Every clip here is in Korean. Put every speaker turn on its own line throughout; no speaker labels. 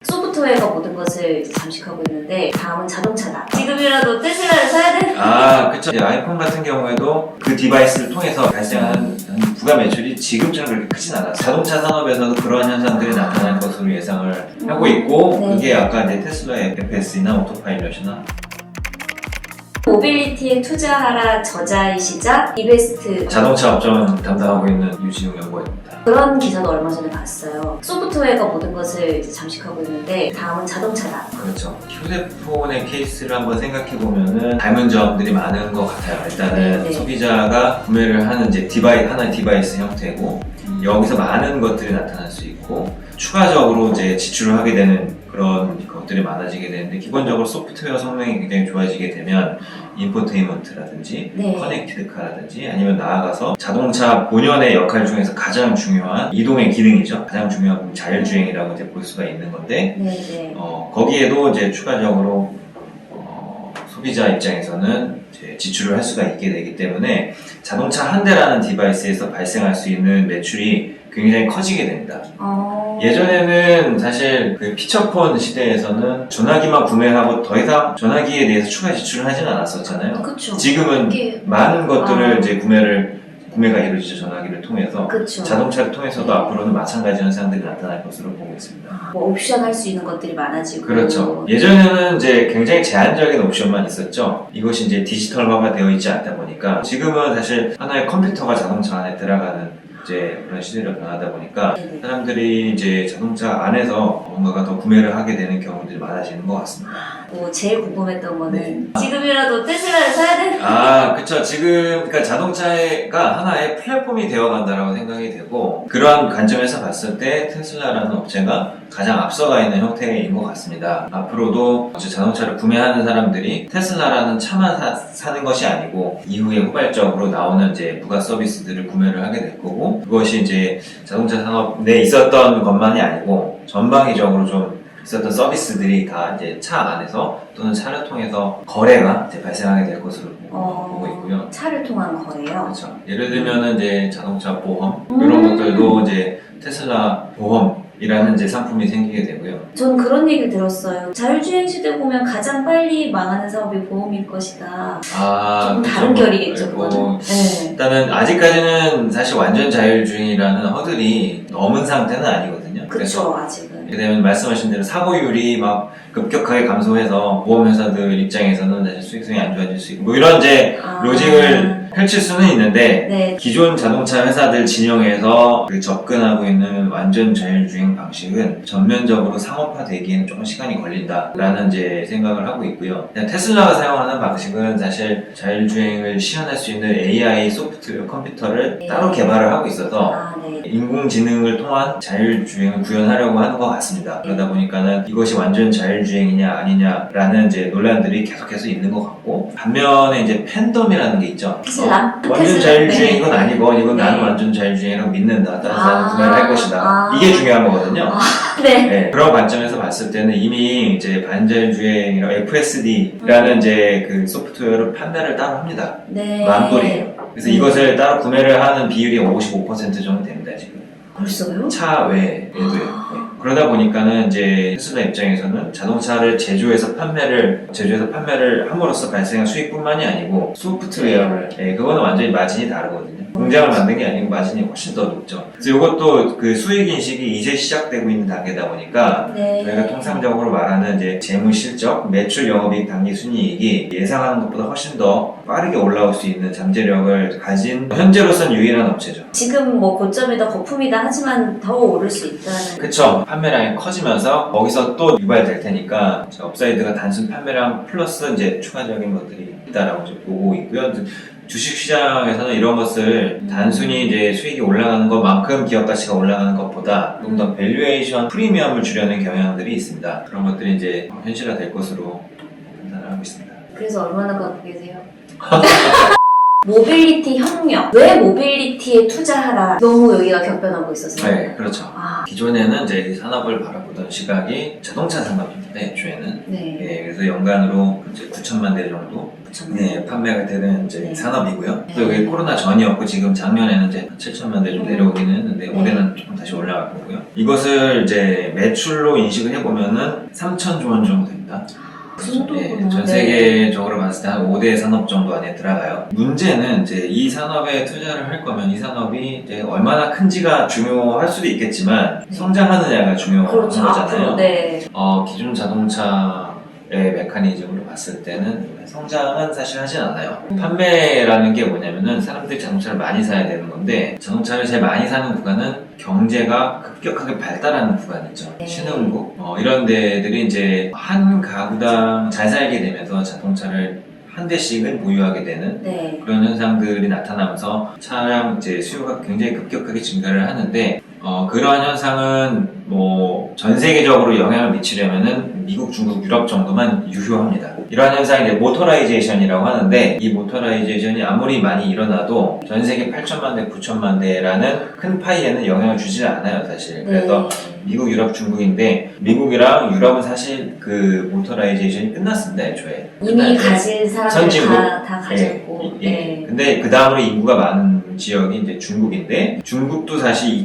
소프트웨어가 모든 것을 이제 잠식하고 있는데 다음은 자동차다. 지금이라도 테슬라를 사야 돼?
그쵸. 이제 아이폰 같은 경우에도 그 디바이스를 통해서 발생하는 부가 매출이 지금처럼 그렇게 크진 않아요. 자동차 산업에서도 그러한 현상들이 나타날 것으로 예상을 하고 있고,
네.
그게 아까 이제 테슬라의 FS나 오토파일럿이나
모빌리티에 투자하라 저자이시자 이베스트
자동차 업종 담당하고 있는 유지용 연구원입니다.
그런 기사도 얼마 전에 봤어요. 소프트웨어가 모든 것을 이제 잠식하고 있는데 다음은 자동차다.
그렇죠. 휴대폰의 케이스를 한번 생각해보면은 닮은 점들이 많은 것 같아요. 일단은
네.
소비자가 구매를 하는 이제 하나의 디바이스 형태고, 여기서 많은 것들이 나타날 수 있고, 추가적으로 이제 지출을 하게 되는 그런 것들이 많아지게 되는데, 기본적으로 소프트웨어 성능이 굉장히 좋아지게 되면 인포테인먼트라든지
네.
커넥티드카라든지 아니면 나아가서 자동차 본연의 역할 중에서 가장 중요한 이동의 기능이죠. 가장 중요한 부분 자율주행이라고 이제 볼 수가 있는 건데,
네네.
거기에도 이제 추가적으로 소비자 입장에서는 이제 지출을 할 수가 있게 되기 때문에 자동차 한 대라는 디바이스에서 발생할 수 있는 매출이 굉장히 커지게 됩니다. 예전에는 사실 그 피처폰 시대에서는 전화기만 구매하고 더 이상 전화기에 대해서 추가 지출을 하진 않았었잖아요.
그쵸.
지금은
이게
많은 것들을 이제 구매가 이루어지죠. 전화기를 통해서.
그쵸.
자동차를 통해서도
네.
앞으로는 마찬가지 현상들이 나타날 것으로 보고 있습니다.
뭐 옵션 할 수 있는 것들이 많아지고.
그렇죠. 예전에는 이제 굉장히 제한적인 옵션만 있었죠. 이것이 이제 디지털화가 되어 있지 않다 보니까 지금은 사실 하나의 컴퓨터가 자동차 안에 들어가는 이제 그런 시대로 변하다 보니까
네네.
사람들이 이제 자동차 안에서 뭔가가 더 구매를 하게 되는 경우들이 많아지는 것 같습니다.
뭐 제일 궁금했던 거는
네.
지금이라도 테슬라를 사야 돼?
그쵸. 지금, 그러니까 자동차가 하나의 플랫폼이 되어 간다라고 생각이 되고, 그러한 관점에서 봤을 때 테슬라라는 업체가 가장 앞서가 있는 형태인 것 같습니다. 앞으로도 자동차를 구매하는 사람들이 테슬라라는 차만 사는 것이 아니고, 이후에 후발적으로 나오는 이제 부가 서비스들을 구매를 하게 될 거고, 그것이 이제 자동차 산업 내에 있었던 것만이 아니고, 전방위적으로 좀 있었던 서비스들이 다 이제 차 안에서 또는 차를 통해서 거래가 이제 발생하게 될 것으로 보고 있고요.
차를 통한 거래요?
그렇죠. 예를 들면은 이제 자동차 보험 이런 것들도 이제 테슬라 보험이라는 이제 상품이 생기게 되고요.
전 그런 얘기를 들었어요. 자율주행 시대 보면 가장 빨리 망하는 사업이 보험일 것이다. 조금 다른 결이겠죠, 그거는. 네.
일단은 아직까지는 사실 완전 자율주행이라는 허들이 넘은 상태는 아니거든요.
그쵸, 아직은.
왜냐면 말씀하신 대로 사고율이 막 급격하게 감소해서 보험회사들 입장에서는 사실 수익성이 안 좋아질 수 있고 뭐 이런 이제 로직을 펼칠 수는 있는데
네.
기존 자동차 회사들 진영에서 그 접근하고 있는 완전 자율주행 방식은 전면적으로 상업화되기에는 조금 시간이 걸린다라는 이제 생각을 하고 있고요. 테슬라가 사용하는 방식은 사실 자율주행을 시연할 수 있는 AI 소프트웨어 컴퓨터를
네.
따로 개발을 하고 있어서
네.
인공지능을 통한 자율주행을 구현하려고 하는 것 같습니다. 그러다 보니까는 이것이 완전 자율주행이냐 아니냐라는 이제 논란들이 계속해서 있는 것 같고, 반면에 이제 팬덤이라는 게 있죠.
테슬라?
완전 자율주행
네.
이건 아니고 이건
네.
나는 완전 자율주행이라고 믿는다. 다른 사람은 구매를 할 것이다. 이게 중요한 거거든요.
네.
네, 그런 관점에서 봤을 때는 이미 이제 반자율주행이라고 FSD라는 이제 그 소프트웨어를 판매를 따로 합니다.
네.
만불이에요. 그래서
네.
이것을 따로 구매를 하는 비율이 55% 정도 됩니다, 지금.
벌써요?
차 외에도요. 네. 그러다 보니까는 이제 테슬라 입장에서는 자동차를 제조해서 판매를 함으로써 발생한 수익뿐만이 아니고 소프트웨어를, 그거는 완전히 마진이 다르거든요. 공장을 만든 게 아니고 마진이 훨씬 더 높죠. 그래서 이것도 그 수익 인식이 이제 시작되고 있는 단계다 보니까
네.
저희가 통상적으로 말하는 이제 재무 실적, 매출 영업이익 단기 순이익이 예상하는 것보다 훨씬 더 빠르게 올라올 수 있는 잠재력을 가진 현재로선 유일한 업체죠.
지금 뭐 고점이다 거품이다 하지만 더 오를 수 있다는.
그쵸. 판매량이 커지면서 거기서 또 유발될 테니까 업사이드가 단순 판매량 플러스 이제 추가적인 것들이 있다라고 이제 보고 있고요. 주식시장에서는 이런 것을 단순히 이제 수익이 올라가는 것만큼 기업 가치가 올라가는 것보다 좀 더 밸류에이션 프리미엄을 주려는 경향들이 있습니다. 그런 것들이 이제 현실화될 것으로 판단을 하고 있습니다.
그래서 얼마나 갖고 계세요? 모빌리티 혁명. 왜 모빌리티에 투자하라? 너무 여기가 격변하고 있었어요.
네, 그렇죠. 기존에는 이제 이 산업을 바라보던 시각이 자동차 산업인데, 애초에는.
네.
예, 그래서 연간으로 이제 9천만 대 정도 네, 판매가 되는 이제
네.
산업이고요.
네.
또 여기 코로나 전이었고 지금 작년에는 이제 7천만 대 좀 내려오기는 했는데
네.
올해는 조금 다시 올라갈 거고요. 이것을 이제 매출로 인식을 해보면은 3천조 원 정도 됩니다.
그 정도구나.
전 세계적으로 봤을 때 한 5대 산업 정도 안에 들어가요. 문제는 이제 이 산업에 투자를 할 거면 이 산업이 이제 얼마나 큰지가 중요할 수도 있겠지만 성장하느냐가 중요한
그렇죠.
거잖아요.
앞으로, 네.
기존 자동차의 메커니즘으로 봤을 때는 성장은 사실 하진 않아요. 판매라는 게 뭐냐면은 사람들이 자동차를 많이 사야 되는 건데 자동차를 제일 많이 사는 구간은 경제가 급격하게 발달하는 구간이죠.
네.
신흥국 이런 데들이 이제 한 가구당 잘 살게 되면서 자동차를 한 대씩은 보유하게 되는
네.
그런 현상들이 나타나면서 차량 이제 수요가 굉장히 급격하게 증가를 하는데 그러한 현상은 뭐 전 세계적으로 영향을 미치려면은 미국, 중국, 유럽 정도만 유효합니다. 이러한 현상이 이제 모터라이제이션이라고 하는데 이 모터라이제이션이 아무리 많이 일어나도 전 세계 8천만 대, 9천만 대라는 큰 파이에는 영향을 주지 않아요, 사실. 그래서 미국, 유럽, 중국인데 미국이랑 유럽은 사실 그 모터라이제이션이 끝났습니다, 애초에.
이미 가진 사람들
선진국.
다 가졌고.
예.
네.
근데 그 다음으로 인구가 많은 지역이 이제 중국인데 중국도 사실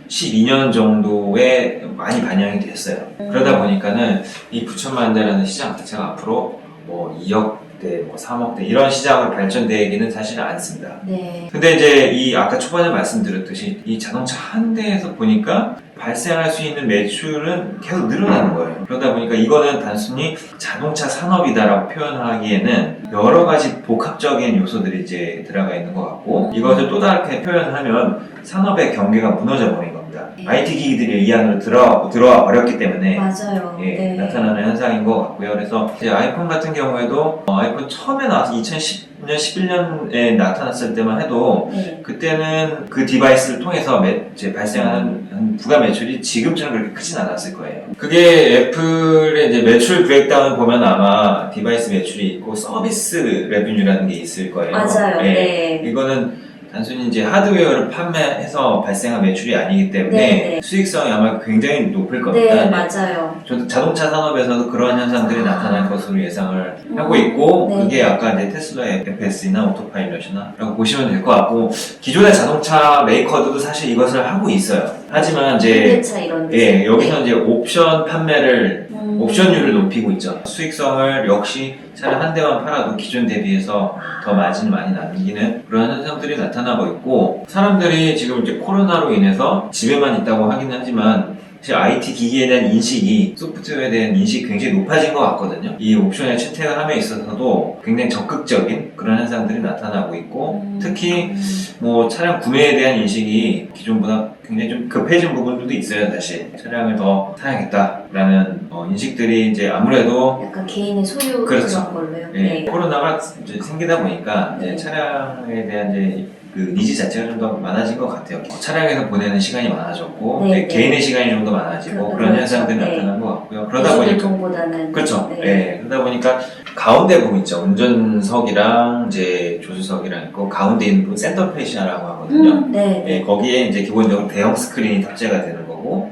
2012년 정도에 많이 반영이 됐어요. 그러다 보니까는 이 9천만 대라는 시장 자체가 앞으로 뭐 2억 대, 뭐 3억 대 이런 시장으로 발전되기는 사실은 않습니다.
네.
근데 이제 이 아까 초반에 말씀드렸듯이 이 자동차 한 대에서 보니까 발생할 수 있는 매출은 계속 늘어나는 거예요. 그러다 보니까 이거는 단순히 자동차 산업이다라고 표현하기에는 여러 가지 복합적인 요소들이 이제 들어가 있는 것 같고 이것을 또 다르게 표현하면 산업의 경계가 무너져 버린 겁니다.
네.
IT 기기들이 이 안으로 들어와 버렸기 때문에
맞아요.
예,
네.
나타나는 현상인 것 같고요. 그래서 이제 아이폰 같은 경우에도 아이폰 처음에 나와서 2010년, 11년에 나타났을 때만 해도
네.
그때는 그 디바이스를 통해서 이제 발생하는 부가 매출이 지금처럼 그렇게 크진 않았을 거예요. 그게 애플의 이제 매출 브레이크다운을 보면 아마 디바이스 매출이 있고 서비스 레비뉴라는 게 있을 거예요.
맞아요.
예.
네.
이거는 단순히 이제 하드웨어를 판매해서 발생한 매출이 아니기 때문에
네.
수익성이 아마 굉장히 높을 겁니다.
네, 맞아요.
저도 자동차 산업에서도 그러한 현상들이 나타날 것으로 예상을 하고 있고
네.
그게 아까 이제 테슬라의 FS나 오토파일럿이나 라고 보시면 될 것 같고 기존의 자동차 메이커들도 사실 이것을 하고 있어요. 하지만 이제
현대차 이런 데.
예, 여기서 이제 옵션 판매를 옵션율을 높이고 있죠. 수익성을 역시 차량 한 대만 팔아도 기존 대비해서 더 마진을 많이 남기는 그런 현상들이 나타나고 있고 사람들이 지금 이제 코로나로 인해서 집에만 있다고 하긴 하지만 사실 IT 기기에 대한 인식이 소프트웨어에 대한 인식이 굉장히 높아진 것 같거든요. 이 옵션의 채택을 함에 있어서도 굉장히 적극적인 그런 현상들이 나타나고 있고 특히 뭐 차량 구매에 대한 인식이 기존보다 굉장히 좀 급해진 부분들도 있어요. 사실 차량을 더 사야겠다라는 인식들이 이제 아무래도
약간 개인의 소유
그렇죠.
그런 걸로요.
예,
네.
코로나가 이제 생기다 보니까 이제
네.
차량에 대한 이제 그 니즈 자체가 좀 더 많아진 것 같아요. 차량에서 보내는 시간이 많아졌고
네, 네.
개인의 시간이 좀 더 많아지고 그런
그렇죠.
현상들이
네.
나타난 것 같고요. 그러다 보니까
대중교통보다는
그렇죠.
네.
예, 그러다 보니까 가운데 부분 있죠. 운전석이랑 이제 조수석이랑 있고 가운데 있는 부분 센터 페이시아라고 하거든요.
네.
예, 거기에 이제 기본적으로 대형 스크린이 탑재가 되는 거고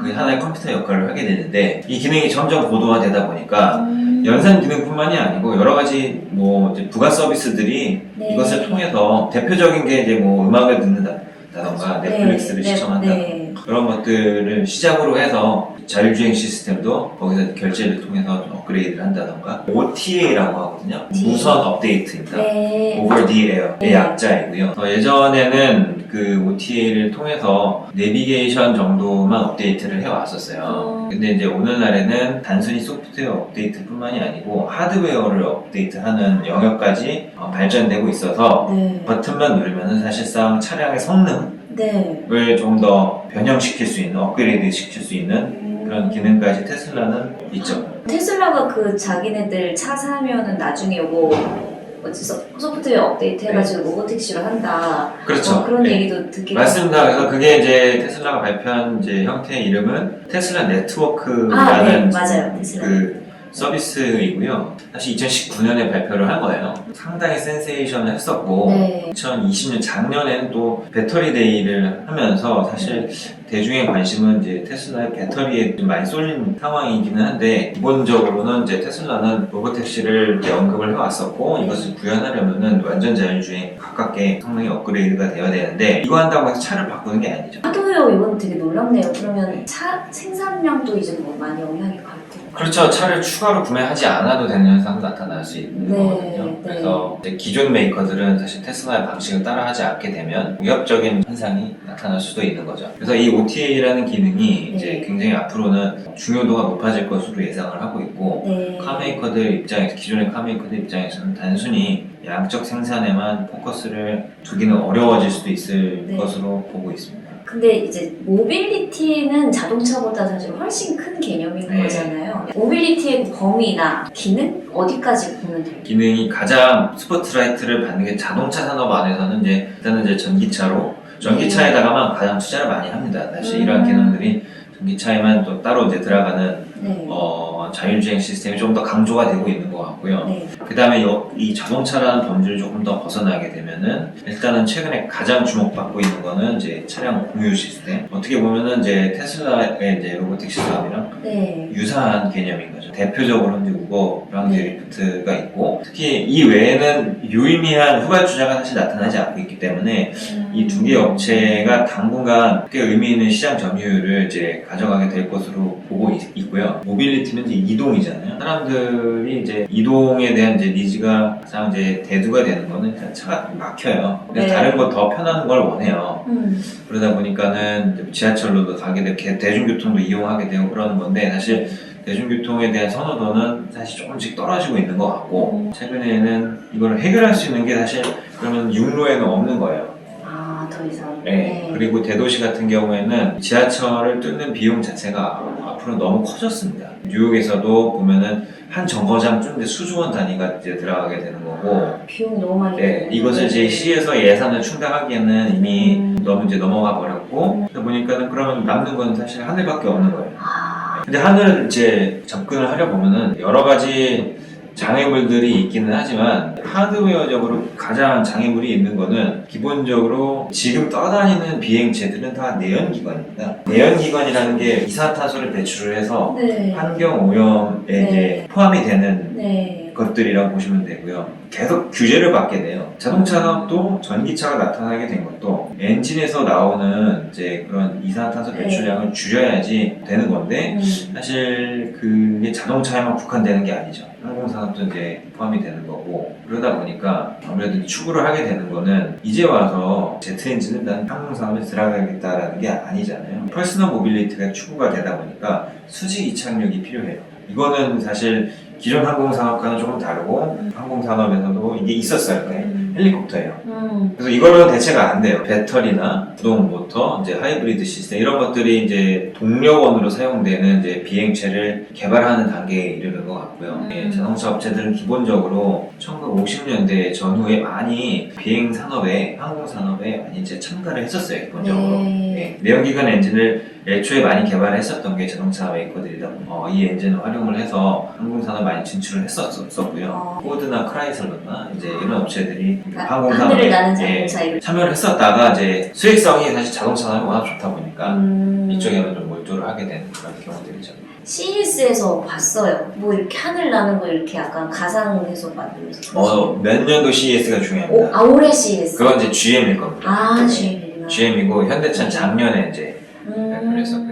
그게 하나의 컴퓨터 역할을 하게 되는데 이 기능이 점점 고도화되다 보니까 연산 기능뿐만이 아니고 여러 가지 뭐 이제 부가 서비스들이
네.
이것을 통해서 대표적인 게 이제 뭐 음악을 듣는다던가 넷플릭스를
네.
시청한다
네.
그런 것들을 시작으로 해서 자율주행 시스템도 거기서 결제를 통해서 좀 업그레이드를 한다던가 OTA라고 하거든요. 무선 업데이트입니다.
네.
Over the Air의
네.
약자이고요. 예전에는 그 OTA를 통해서 내비게이션 정도만 업데이트를 해왔었어요. 근데 이제 오늘날에는 단순히 소프트웨어 업데이트뿐만이 아니고 하드웨어를 업데이트하는 영역까지 발전되고 있어서
네.
버튼만 누르면은 사실상 차량의 성능을
네.
좀 더 변형시킬 수 있는, 업그레이드 시킬 수 있는 그런 기능까지 테슬라는 있죠.
테슬라가 그 자기네들 차 사면은 나중에 뭐 소프트웨어 업데이트 해가지고 로보택시로 한다.
그렇죠.
그런
네.
얘기도 듣게
맞습니다. 그래서 그게 이제 테슬라가 발표한 이제 형태의 이름은 테슬라 네트워크라는
네, 맞아요. 테슬라.
그 서비스이고요. 사실 2019년에 발표를 한 거예요. 상당히 센세이션을 했었고
네.
2020년 작년에는 또 배터리 데이를 하면서 사실 대중의 관심은 이제 테슬라의 배터리에 좀 많이 쏠린 상황이기는 한데 기본적으로는 이제 테슬라는 로보택시를 이제 언급을 해왔었고 이것을 구현하려면은 완전 자율주행 가깝게 성능이 업그레이드가 되어야 되는데 이거 한다고 해서 차를 바꾸는 게 아니죠.
하드웨어 이건 되게 놀랍네요. 그러면 차 생산량도 이제 뭐 많이 영향이 갈 거고.
그렇죠. 차를 추가로 구매하지 않아도 되는 현상도 나타날 수 있는
네,
거거든요.
네.
그래서 이제 기존 메이커들은 사실 테슬라의 방식을 따라하지 않게 되면 위협적인 현상이 나타날 수도 있는 거죠. 그래서 이 OTA라는 기능이
네.
이제 굉장히 앞으로는 중요도가 높아질 것으로 예상을 하고 있고
네.
카메이커들 입장에서 기존의 카메이커들 입장에서는 단순히 양적 생산에만 포커스를 두기는 어려워질 수도 있을
네.
것으로 보고 있습니다.
근데 이제 모빌리티는 자동차보다 사실 훨씬 큰 개념인
네.
거잖아요. 모빌리티의 범위나 기능 어디까지 보면 돼요?
기능이 가장 스포트라이트를 받는 게 자동차 산업 안에서는 이제 일단은 이제 전기차에다가만 가장 투자를 많이 합니다. 사실 이러한 기능들이 전기차에만 또 따로 이제 들어가는
네.
자율주행 시스템이 좀 더 강조가 되고 있는 것 같고요.
네.
그 다음에 이 자동차라는 범주를 조금 더 벗어나게 되면은 일단은 최근에 가장 주목받고 있는 거는 이제 차량 공유 시스템. 어떻게 보면은 이제 테슬라의 이제 로보택시 사업이랑
네.
유사한 개념인 거죠. 대표적으로 이제 우버랑
네.
드리프트가 있고 특히 이 외에는 유의미한 후발주자가 사실 나타나지 않고 있기 때문에 이 두 개 업체가 당분간 꽤 의미 있는 시장 점유율을 이제 가져가게 될 것으로 보고 있고요. 모빌리티는 이제 이동이잖아요. 사람들이 이제 이동에 대한 이제 니즈가 가장 이제 대두가 되는 거는 일단 차가 막혀요. 그래서
네.
다른 거 더 편한 걸 원해요. 그러다 보니까는 이제 지하철로도 가게 되고 대중교통도 이용하게 되고 그러는 건데 사실 대중교통에 대한 선호도는 사실 조금씩 떨어지고 있는 것 같고 최근에는 이걸 해결할 수 있는 게 사실 그러면 육로에는 없는 거예요.
아, 더 이상.
네. 그리고 대도시 같은 경우에는 지하철을 뚫는 비용 자체가 앞으로 너무 커졌습니다. 뉴욕에서도 보면은 한 정거장 뚫는데 수조원 단위가 이제 들어가게 되는 거고
비용 너무 많이.
네, 이것을 이제 시에서 예산을 충당하기에는 이미 너무 이제 넘어가 버렸고 그러다 보니까는 그러면 남는 건 사실 하늘밖에 없는 거예요.
아,
근데 하늘을 이제 접근을 하려 보면은 여러 가지 장애물들이 있기는 하지만 하드웨어적으로 가장 장애물이 있는 거는 기본적으로 지금 떠다니는 비행체들은 다 내연기관입니다. 내연기관이라는 게 이산화탄소를 배출을 해서
네.
환경 오염에
네.
이제 포함이 되는
네.
것들이라고 보시면 되고요. 계속 규제를 받게 돼요. 자동차 산업도 전기차가 나타나게 된 것도 엔진에서 나오는 이제 그런 이산화탄소 배출량을 줄여야지 되는 건데 사실 그게 자동차에만 국한되는 게 아니죠. 항공산업도 이제 포함이 되는 거고 그러다 보니까 아무래도 추구를 하게 되는 거는 이제 와서 제트 엔진은 난 항공산업에 들어가겠다라는 게 아니잖아요. 퍼스널 모빌리티가 추구가 되다 보니까 수직 이착륙이 필요해요. 이거는 사실 기존 항공산업과는 조금 다르고 항공산업에서도 이게 있었어요. 헬리콥터예요. 그래서 이거는 대체가 안 돼요. 배터리나 부동 모터, 이제 하이브리드 시스템 이런 것들이 이제 동력원으로 사용되는 이제 비행체를 개발하는 단계에 이르는 것 같고요. 예, 자동차 업체들은 기본적으로 1950년대 전후에 많이 비행 산업에, 항공 산업에 많이 이제 참가를 했었어요. 기본적으로. 예, 내연기관 엔진을 애초에 많이 개발했었던 게 자동차 메이커들이다 보니 이 엔진을 활용을 해서 항공산업 많이 진출을 했었고요. 포드나 크라이슬러나 이제 이런 업체들이
하늘을 나는 자동차에
참여를 했었다가 이제 수익성이 사실 자동차 산업이 워낙 좋다 보니까 이쪽에는 좀 몰두를 하게 되는 그런 경우들이죠.
CES에서 봤어요. 뭐 이렇게 하늘 나는 거 이렇게 약간 가상해서 만들면서.
몇 년도 CES가 중요합니다.
올해 CES.
그건 이제 GM일 겁니다.
아, GM이구나.
GM이고 현대차는 작년에 이제 발표를 했었고